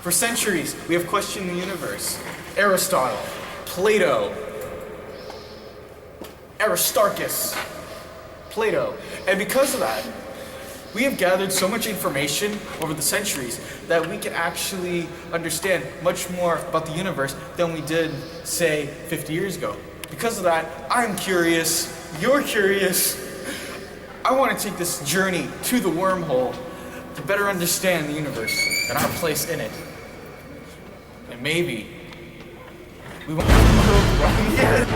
For centuries, we have questioned the universe. Aristotle, Plato, Aristarchus, Plato. And because of that, we have gathered so much information over the centuries that we can actually understand much more about the universe than we did, say, 50 years ago. Because of that, I'm curious, you're curious. I want to take this journey to the wormhole to better understand the universe and our place in it. And maybe we won't run yet.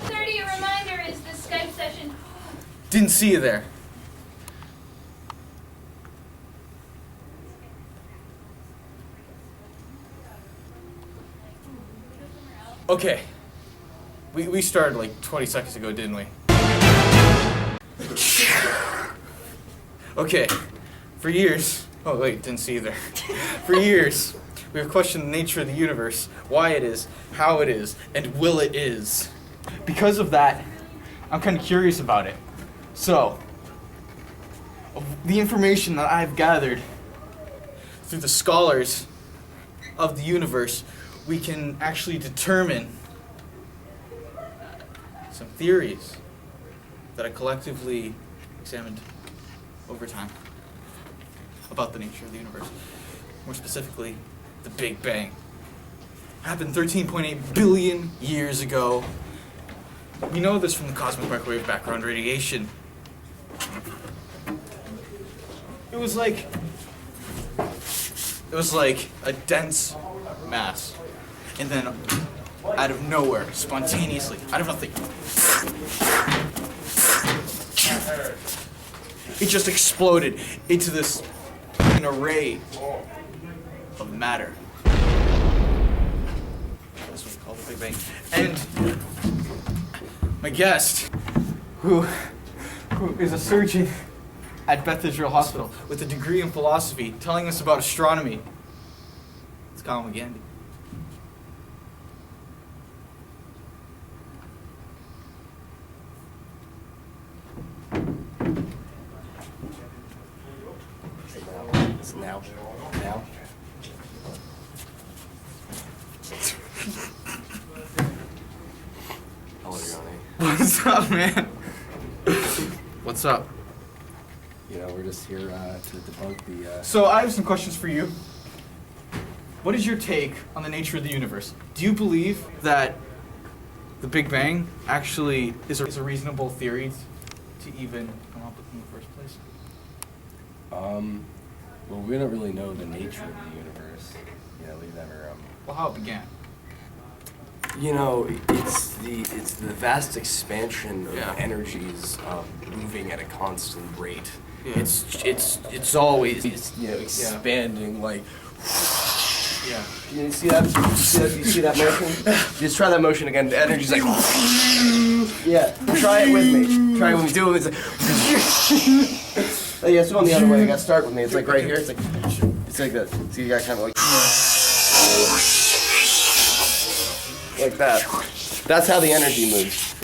30, a reminder is the Skype session. Didn't see you there. Okay. We started like 20 seconds ago, didn't we? Okay. For years. Oh, wait, didn't see you there. For years, we have questioned the nature of the universe, why it is, how it is, and will it is. Because of that, I'm kind of curious about it. So, the information that I've gathered through the scholars of the universe, we can actually determine some theories that I collectively examined over time about the nature of the universe. More specifically, the Big Bang. It happened 13.8 billion years ago. We know this from the cosmic microwave background radiation. It was like a dense mass, and then out of nowhere, spontaneously, out of nothing, it just exploded into this an array of matter. That's what we call the Big Bang. And my guest, who is a surgeon at Beth Israel Hospital with a degree in philosophy, telling us about astronomy. Let's call him again. Now. Hello, Johnny. What's up, man? What's up? You know, we're just here to debunk the. So I have some questions for you. What is your take on the nature of the universe? Do you believe that the Big Bang actually is a reasonable theory to even come up with in the first place? Well, we don't really know the nature of the universe. You know, we've never. Well, how it began? You know, it's the vast expansion of Yeah. energies moving at a constant rate. Yeah. It's always expanding like. Yeah. You see that? You see that motion? Just try that motion again. The energy's like. Yeah. Try it with me. Try it with me. Do it. It's like. Oh, yeah, it's going the other way. You gotta start with me. It's like right here. It's like that. See, you got kind of like that. That's how the energy moves.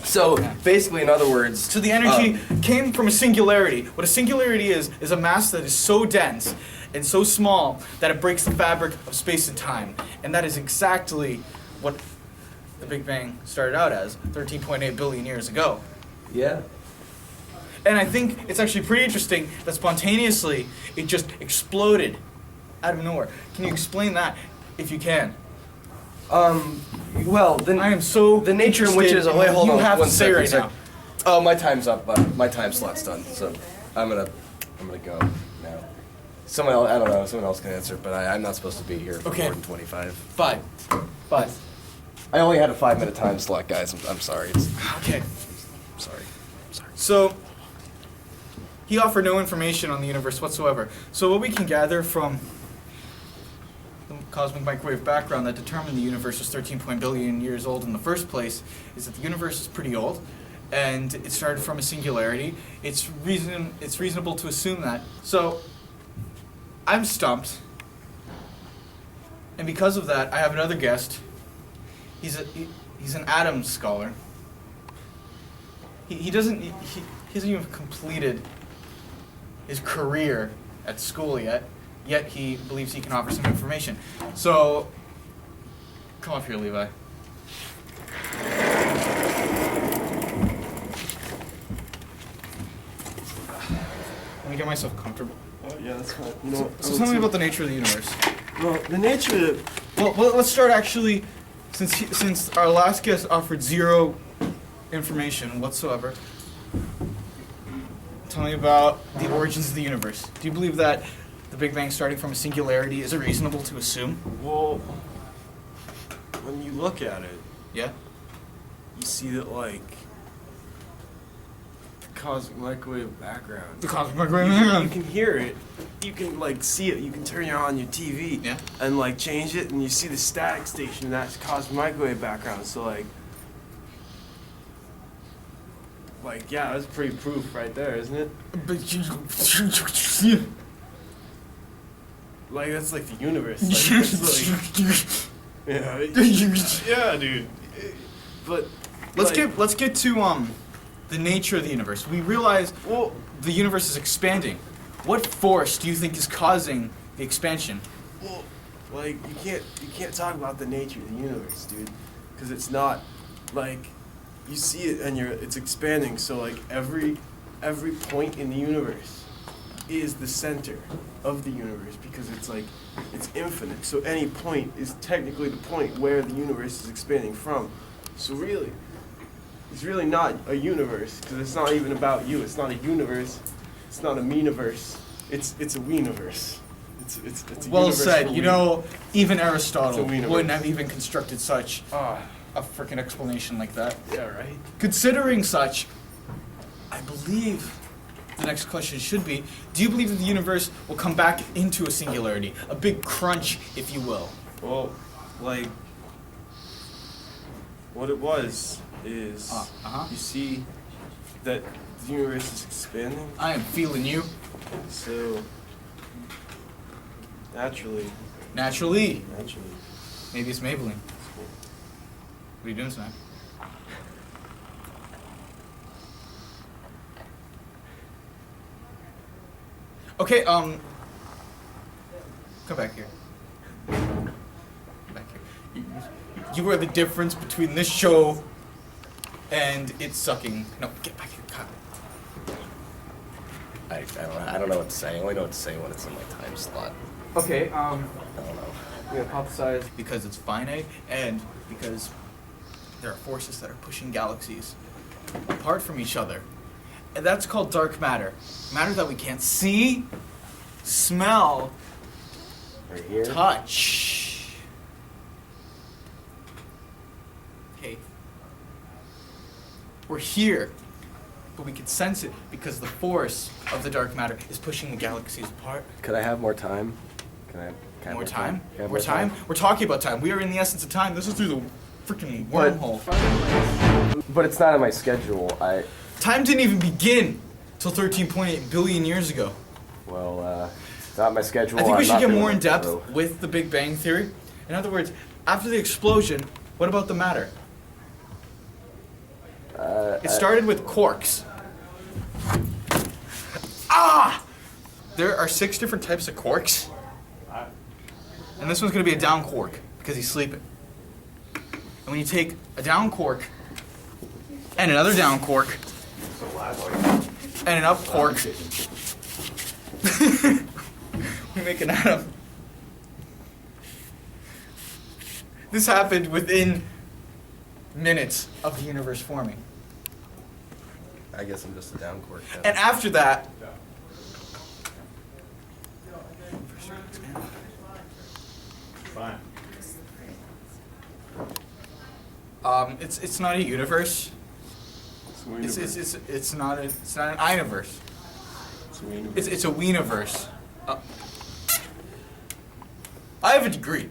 So basically, in other words, So the energy came from a singularity. What a singularity is a mass that is so dense and so small that it breaks the fabric of space and time. And that is exactly what the Big Bang started out as 13.8 billion years ago. yeah. And I think it's actually pretty interesting that spontaneously it just exploded out of nowhere. Can you explain that, if you can? Well, then I am so the nature in which it is. interested Wait, in hold what on. you have one to say second, right sir. now. Oh, my time's up. My time slot's done. So I'm gonna go now. Someone else. I don't know. Someone else can answer, but I'm not supposed to be here for Okay. more than 25. Five. I only had a 5-minute time slot, guys. I'm sorry. Okay. I'm sorry. So, he offered no information on the universe whatsoever. So what we can gather from the cosmic microwave background that determined the universe was 13 billion years old in the first place is that the universe is pretty old, and it started from a singularity, it's reasonable to assume that. So, I'm stumped. And because of that, I have another guest. He's an atoms scholar. He hasn't even completed his career at school yet he believes he can offer some information. So, come up here, Levi. Let me get myself comfortable. Oh, yeah, that's fine. You know, So tell me about the nature of the universe. Well, the nature of... Well, let's start actually, since our last guest offered zero information whatsoever. Tell me about the origins of the universe. Do you believe that the Big Bang starting from a singularity is it reasonable to assume? Well, when you look at it, Yeah? you see that, like, the cosmic microwave background. The cosmic You microwave. can hear it. You can, like, see it. You can turn it on your TV Yeah. and, like, change it, and you see the static station, and that's cosmic microwave background. So, like, yeah, that's pretty proof right there, isn't it? Like, that's like the universe. Like, that's like, yeah, dude. But Let's get to the nature of the universe. We realize well, the universe is expanding. What force do you think is causing the expansion? well, like you can't talk about the nature of the universe, dude, because it's not like you see it and it's expanding. So like every point in the universe is the center of the universe because it's infinite. So any point is technically the point where the universe is expanding from. So really, it's really not a universe because it's not even about you. It's not a universe. It's not a me-niverse. It's a we-niverse. It's a Well universe said. for You we. know, even Aristotle It's a wouldn't have even constructed such Ah, a freaking explanation like that. yeah, right. Considering such, I believe the next question should be, do you believe that the universe will come back into a singularity? A big crunch, if you will. Well, like, what it was is Uh-huh. you see that the universe is expanding, I am feeling you. so naturally, Naturally. naturally. Maybe it's Maybelline. What are you doing tonight? Okay, come back here. Come back here. You are the difference between this show and it sucking. No, get back here, Kyle. I don't know what to say. I only know what to say when it's in my time slot. Okay, I don't know. we hypothesize because it's finite and because there are forces that are pushing galaxies apart from each other. And that's called dark matter. Matter that we can't see, smell, Right here. touch. Okay. We're here, but we can sense it because the force of the dark matter is pushing the galaxies apart. Could I have more time? Can I have More time? Can I have More time? We're talking about time. We are in the essence of time. This is through the freaking But- wormhole. But it's not in my schedule. Time didn't even begin till 13.8 billion years ago. It's not in my schedule. I think we I'm should not get doing more it, in depth so- with the Big Bang Theory. In other words, after the explosion, what about the matter? It started with quarks. There are 6 different types of quarks. And this one's going to be a down quark because he's sleeping. And when you take a down quark and another down quark and an up quark, we make an atom. This happened within minutes of the universe forming. I guess I'm just a down quark. then. And after that, Fine. it's not a universe. It's not an universe. It's a weeniverse. I have a degree.